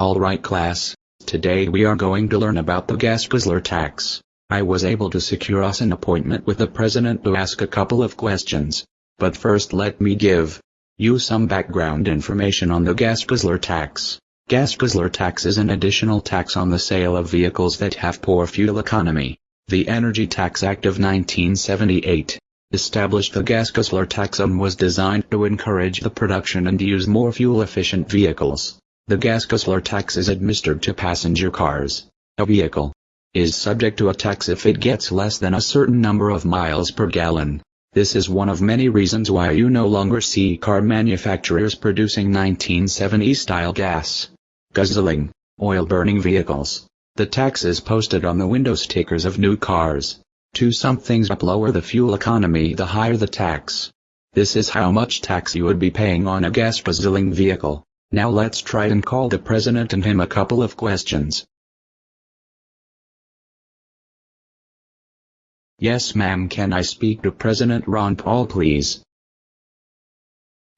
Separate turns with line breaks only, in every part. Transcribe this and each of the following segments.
Alright class, today we are going to learn about the gas guzzler tax. I was able to secure us an appointment with the president to ask a couple of questions. But first let me give you some background information on the gas guzzler tax. Gas guzzler tax is an additional tax on the sale of vehicles that have poor fuel economy. The Energy Tax Act of 1978 established the gas guzzler tax and was designed to encourage the production and use more fuel-efficient vehicles. The gas guzzler tax is administered to passenger cars. A vehicle is subject to a tax if it gets less than a certain number of miles per gallon. This is one of many reasons why you no longer see car manufacturers producing 1970s-style gas guzzling, oil-burning vehicles. The tax is posted on the window stickers of new cars. To sum things up, lower the fuel economy, the higher the tax. This is how much tax you would be paying on a gas guzzling vehicle. Now let's try and call the president and him a couple of questions. Yes ma'am, can I speak to President Ron Paul please?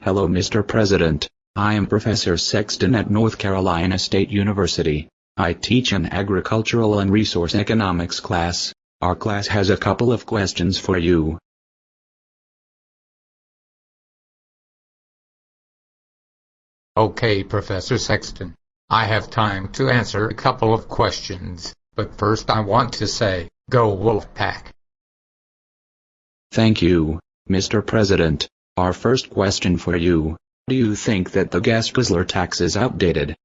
Hello Mr. President, I am Professor Sexton at North Carolina State University. I teach an agricultural and resource economics class. Our class has a couple of questions for you.
Okay, Professor Sexton. I have time to answer a couple of questions, but first I want to say, go Wolfpack.
Thank you, Mr. President. Our first question for you. Do you think that the gas guzzler tax is outdated?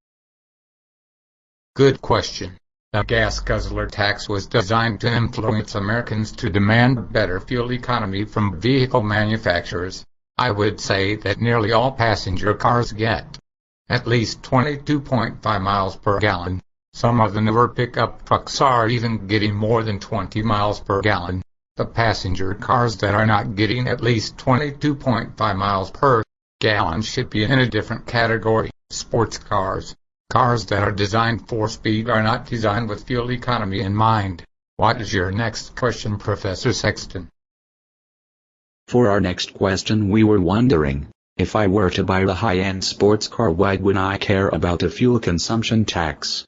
Good question. The gas guzzler tax was designed to influence Americans to demand better fuel economy from vehicle manufacturers. I would say that nearly all passenger cars get at least 22.5 miles per gallon. Some of the newer pickup trucks are even getting more than 20 miles per gallon. The passenger cars that are not getting at least 22.5 miles per gallon should be in a different category. Sports cars. Cars that are designed for speed are not designed with fuel economy in mind. What is your next question, Professor Sexton?
For our next question, we were wondering, if I were to buy a high-end sports car, why would I care about a fuel consumption tax?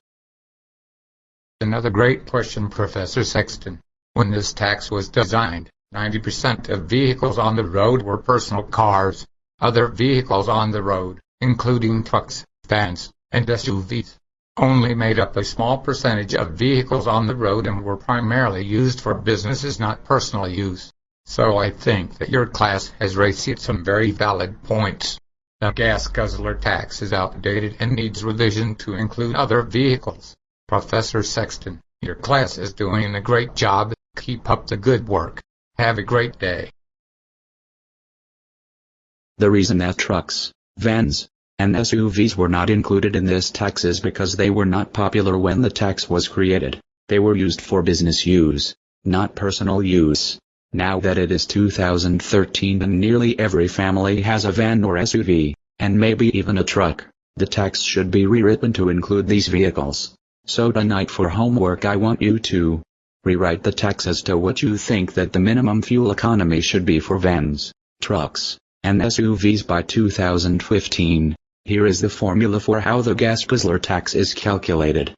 Another great question, Professor Sexton. When this tax was designed, 90% of vehicles on the road were personal cars. Other vehicles on the road, including trucks, vans, and SUVs, only made up a small percentage of vehicles on the road and were primarily used for businesses, not personal use. So I think that your class has raised some very valid points. The gas guzzler tax is outdated and needs revision to include other vehicles. Professor Sexton, your class is doing a great job. Keep up the good work. Have a great day.
The reason that trucks, vans, and SUVs were not included in this tax is because they were not popular when the tax was created. They were used for business use, not personal use. Now that it is 2013 and nearly every family has a van or SUV, and maybe even a truck, the tax should be rewritten to include these vehicles. So tonight for homework I want you to rewrite the tax as to what you think that the minimum fuel economy should be for vans, trucks, and SUVs by 2015. Here is the formula for how the gas guzzler tax is calculated.